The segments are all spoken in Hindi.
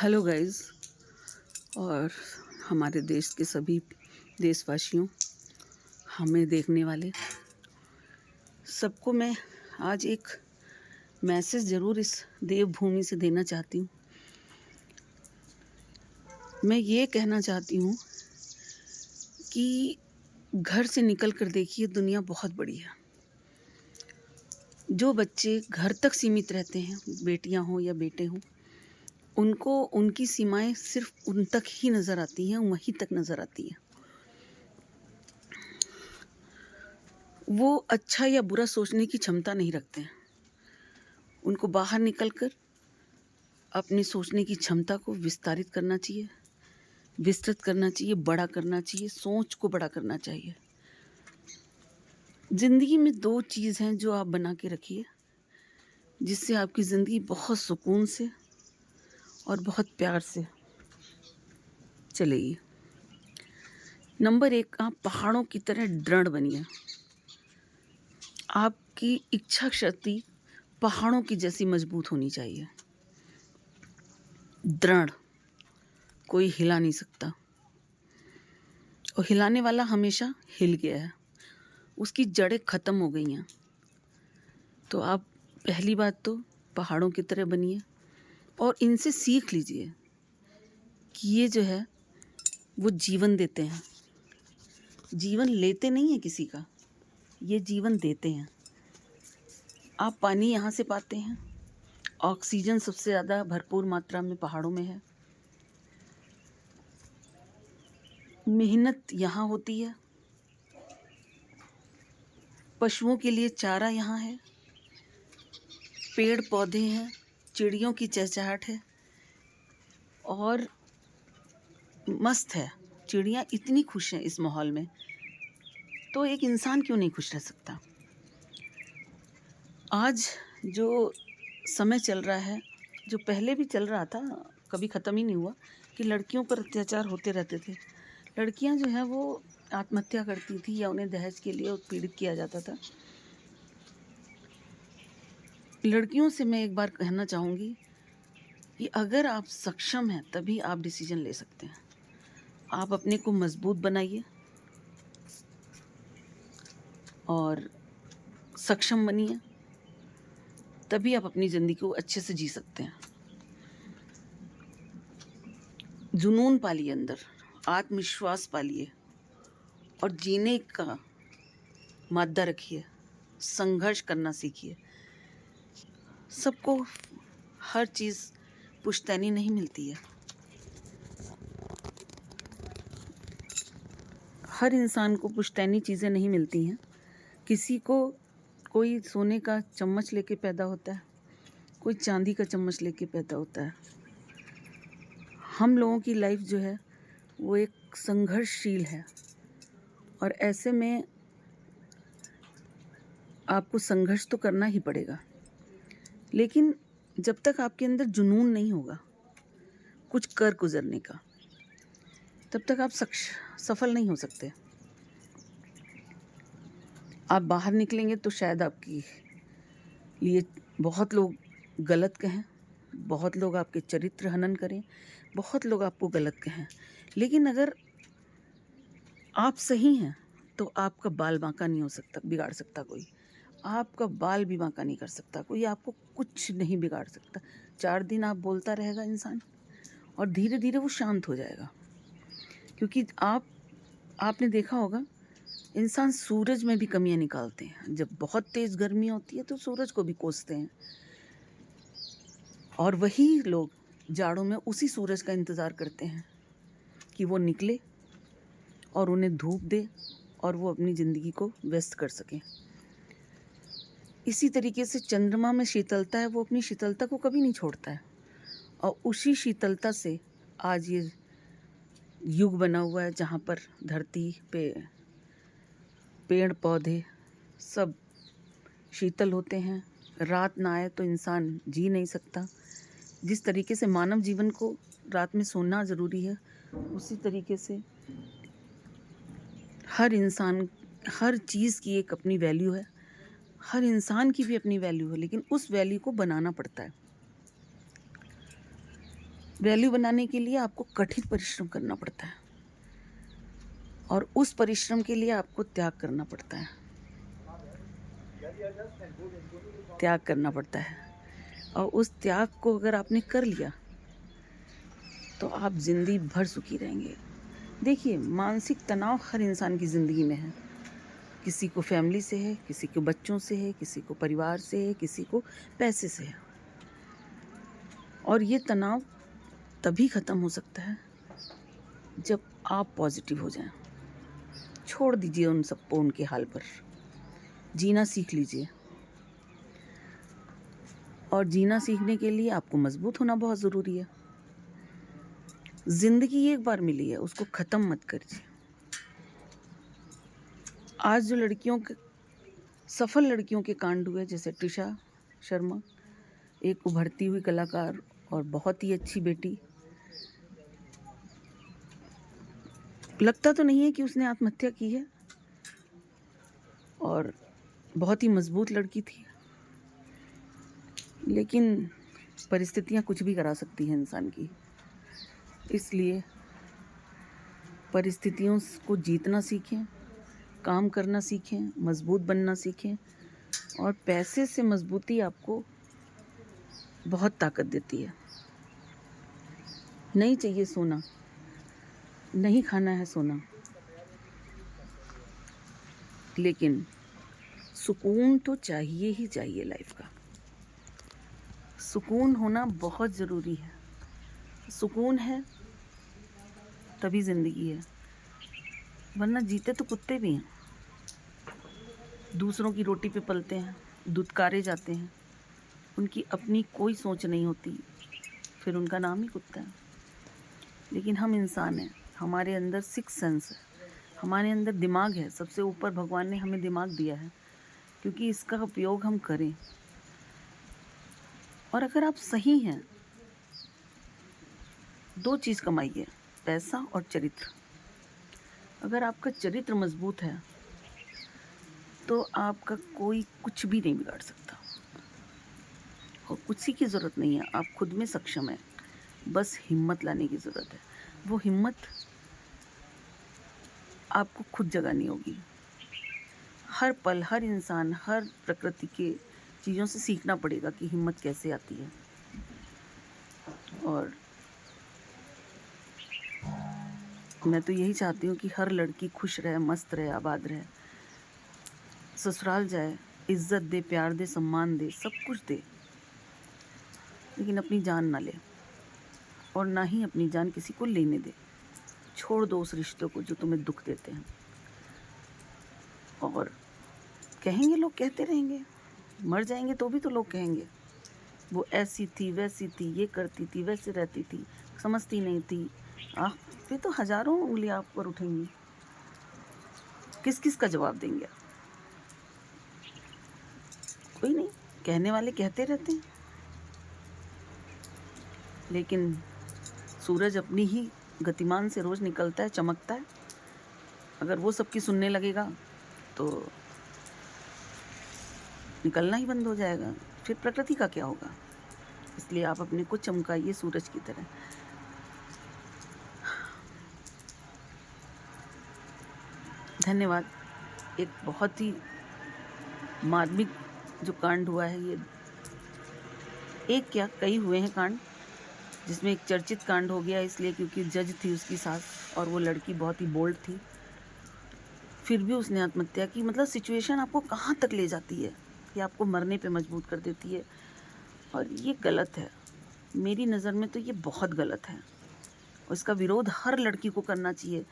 हेलो गाइस और हमारे देश के सभी देशवासियों, हमें देखने वाले सबको मैं आज एक मैसेज ज़रूर इस देवभूमि से देना चाहती हूँ। मैं ये कहना चाहती हूँ कि घर से निकल कर देखिए, दुनिया बहुत बड़ी है। जो बच्चे घर तक सीमित रहते हैं, बेटियाँ हों या बेटे हों, उनको उनकी सीमाएं सिर्फ उन तक ही नज़र आती हैं, वहीं तक नज़र आती हैं। वो अच्छा या बुरा सोचने की क्षमता नहीं रखते हैं। उनको बाहर निकलकर अपनी सोचने की क्षमता को विस्तारित करना चाहिए, विस्तृत करना चाहिए, बड़ा करना चाहिए, सोच को बड़ा करना चाहिए। ज़िंदगी में 2 चीज़ हैं जो आप बना के रखिए, जिससे आपकी ज़िंदगी बहुत सुकून से और बहुत प्यार से चलेगी। नंबर 1, आप पहाड़ों की तरह दृढ़ बनिए। आपकी इच्छा शक्ति पहाड़ों की जैसी मजबूत होनी चाहिए। दृढ़, कोई हिला नहीं सकता, और हिलाने वाला हमेशा हिल गया है, उसकी जड़ें ख़त्म हो गई हैं। तो आप पहली बात तो पहाड़ों की तरह बनिए और इनसे सीख लीजिए कि ये जो है वो जीवन देते हैं। जीवन लेते नहीं है किसी का, ये जीवन देते हैं। आप पानी यहाँ से पाते हैं, ऑक्सीजन सबसे ज़्यादा भरपूर मात्रा में पहाड़ों में है। मेहनत यहाँ होती है, पशुओं के लिए चारा यहाँ है, पेड़ पौधे हैं, चिड़ियों की चहचहाट है और मस्त है। चिड़ियाँ इतनी खुश हैं इस माहौल में, तो एक इंसान क्यों नहीं खुश रह सकता। आज जो समय चल रहा है, जो पहले भी चल रहा था, कभी ख़त्म ही नहीं हुआ, कि लड़कियों पर अत्याचार होते रहते थे। लड़कियां जो है वो आत्महत्या करती थी या उन्हें दहेज के लिए उत्पीड़ित किया जाता था। लड़कियों से मैं एक बार कहना चाहूँगी कि अगर आप सक्षम हैं तभी आप डिसीजन ले सकते हैं। आप अपने को मजबूत बनाइए और सक्षम बनिए, तभी आप अपनी ज़िंदगी को अच्छे से जी सकते हैं। जुनून पालिए अंदर, आत्मविश्वास पालिए और जीने का मादा रखिए, संघर्ष करना सीखिए। सबको हर चीज़ पुश्तैनी नहीं मिलती है। हर इंसान को पुश्तैनी चीज़ें नहीं मिलती हैं। किसी को कोई सोने का चम्मच लेके पैदा होता है, कोई चांदी का चम्मच लेके पैदा होता है। हम लोगों की लाइफ जो है वो एक संघर्षशील है और ऐसे में आपको संघर्ष तो करना ही पड़ेगा। लेकिन जब तक आपके अंदर जुनून नहीं होगा कुछ कर गुजरने का, तब तक आप सफल नहीं हो सकते। आप बाहर निकलेंगे तो शायद आपकी लिए बहुत लोग गलत कहें, बहुत लोग आपके चरित्र हनन करें, बहुत लोग आपको गलत कहें, लेकिन अगर आप सही हैं तो आपका बाल बांका नहीं हो सकता, बिगाड़ सकता कोई। आपका बाल भी बांका नहीं कर सकता कोई, आपको कुछ नहीं बिगाड़ सकता। 4 दिन आप बोलता रहेगा इंसान और धीरे धीरे वो शांत हो जाएगा। क्योंकि आपने देखा होगा, इंसान सूरज में भी कमियां निकालते हैं। जब बहुत तेज़ गर्मी होती है तो सूरज को भी कोसते हैं, और वही लोग जाड़ों में उसी सूरज का इंतज़ार करते हैं कि वो निकले और उन्हें धूप दे और वो अपनी ज़िंदगी को व्यस्त कर सकें। इसी तरीके से चंद्रमा में शीतलता है, वो अपनी शीतलता को कभी नहीं छोड़ता है, और उसी शीतलता से आज ये युग बना हुआ है जहाँ पर धरती पे पेड़ पौधे सब शीतल होते हैं। रात ना आए तो इंसान जी नहीं सकता। जिस तरीके से मानव जीवन को रात में सोना ज़रूरी है, उसी तरीके से हर इंसान, हर चीज़ की एक अपनी वैल्यू है। हर इंसान की भी अपनी वैल्यू है, लेकिन उस वैल्यू को बनाना पड़ता है। वैल्यू बनाने के लिए आपको कठिन परिश्रम करना पड़ता है, और उस परिश्रम के लिए आपको त्याग करना पड़ता है, त्याग करना पड़ता है। और उस त्याग को अगर आपने कर लिया तो आप जिंदगी भर सुखी रहेंगे। देखिए, मानसिक तनाव हर इंसान की ज़िंदगी में है। किसी को फैमिली से है, किसी को बच्चों से है, किसी को परिवार से है, किसी को पैसे से है। और ये तनाव तभी ख़त्म हो सकता है जब आप पॉजिटिव हो जाएं। छोड़ दीजिए उन सबको उनके हाल पर, जीना सीख लीजिए। और जीना सीखने के लिए आपको मजबूत होना बहुत ज़रूरी है। ज़िंदगी एक बार मिली है, उसको ख़त्म मत करिए। आज जो लड़कियों के, सफल लड़कियों के कांड हुए, जैसे ट्रिशा शर्मा, एक उभरती हुई कलाकार और बहुत ही अच्छी बेटी, लगता तो नहीं है कि उसने आत्महत्या की है, और बहुत ही मजबूत लड़की थी, लेकिन परिस्थितियां कुछ भी करा सकती हैं इंसान की। इसलिए परिस्थितियों को जीतना सीखें, काम करना सीखें, मजबूत बनना सीखें। और पैसे से मजबूती आपको बहुत ताकत देती है। नहीं चाहिए सोना, नहीं खाना है सोना, लेकिन सुकून तो चाहिए ही चाहिए। लाइफ का सुकून होना बहुत ज़रूरी है। सुकून है तभी ज़िंदगी है, वरना जीते तो कुत्ते भी हैं। दूसरों की रोटी पे पलते हैं, दुत्कारे जाते हैं, उनकी अपनी कोई सोच नहीं होती, फिर उनका नाम ही कुत्ता है। लेकिन हम इंसान हैं, हमारे अंदर सिक्स सेंस है, हमारे अंदर दिमाग है। सबसे ऊपर भगवान ने हमें दिमाग दिया है, क्योंकि इसका उपयोग हम करें। और अगर आप सही हैं, दो चीज़ कमाइए, पैसा और चरित्र। अगर आपका चरित्र मजबूत है तो आपका कोई कुछ भी नहीं बिगाड़ सकता, और किसी की ज़रूरत नहीं है। आप खुद में सक्षम है, बस हिम्मत लाने की ज़रूरत है। वो हिम्मत आपको खुद जगानी होगी। हर पल, हर इंसान, हर प्रकृति के चीज़ों से सीखना पड़ेगा कि हिम्मत कैसे आती है। और मैं तो यही चाहती हूँ कि हर लड़की खुश रहे, मस्त रहे, आबाद रहे, ससुराल जाए, इज्जत दे, प्यार दे, सम्मान दे, सब कुछ दे, लेकिन अपनी जान ना ले, और ना ही अपनी जान किसी को लेने दे। छोड़ दो उस रिश्ते को जो तुम्हें दुख देते हैं। और कहेंगे लोग, कहते रहेंगे, मर जाएंगे तो भी तो लोग कहेंगे, वो ऐसी थी, वैसी थी, ये करती थी, वैसे रहती थी, समझती नहीं थी। फिर तो हजारों उंगलियां आप पर उठेंगी, किस किस का जवाब देंगे? कोई नहीं, कहने वाले कहते रहते हैं। लेकिन सूरज अपनी ही गतिमान से रोज निकलता है, चमकता है। अगर वो सबकी सुनने लगेगा तो निकलना ही बंद हो जाएगा, फिर प्रकृति का क्या होगा? इसलिए आप अपने को चमकाइए सूरज की तरह। धन्यवाद। एक बहुत ही मार्मिक जो कांड हुआ है, ये एक क्या कई हुए हैं कांड, जिसमें एक चर्चित कांड हो गया इसलिए क्योंकि जज थी उसकी सास, और वो लड़की बहुत ही बोल्ड थी, फिर भी उसने आत्महत्या की। मतलब सिचुएशन आपको कहाँ तक ले जाती है कि आपको मरने पे मजबूर कर देती है, और ये गलत है। मेरी नज़र में तो ये बहुत गलत है, और इसका विरोध हर लड़की को करना चाहिए।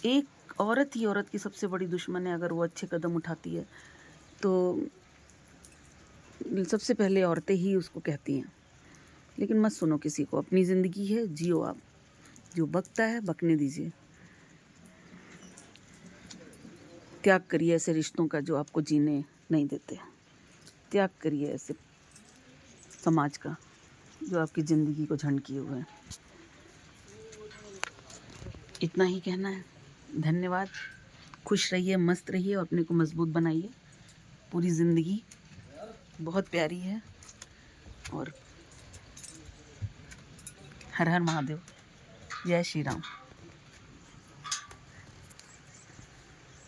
एक औरत ही औरत की सबसे बड़ी दुश्मन है। अगर वो अच्छे कदम उठाती है तो सबसे पहले औरतें ही उसको कहती हैं। लेकिन मत सुनो किसी को, अपनी ज़िंदगी है, जियो आप। जो बकता है बकने दीजिए। त्याग करिए ऐसे रिश्तों का जो आपको जीने नहीं देते। त्याग करिए ऐसे समाज का जो आपकी ज़िंदगी को झंड किए हुए हैं। इतना ही कहना है। धन्यवाद। खुश रहिए, मस्त रहिए, और अपने को मजबूत बनाइए। पूरी ज़िंदगी बहुत प्यारी है, और हर हर महादेव। जय श्री राम।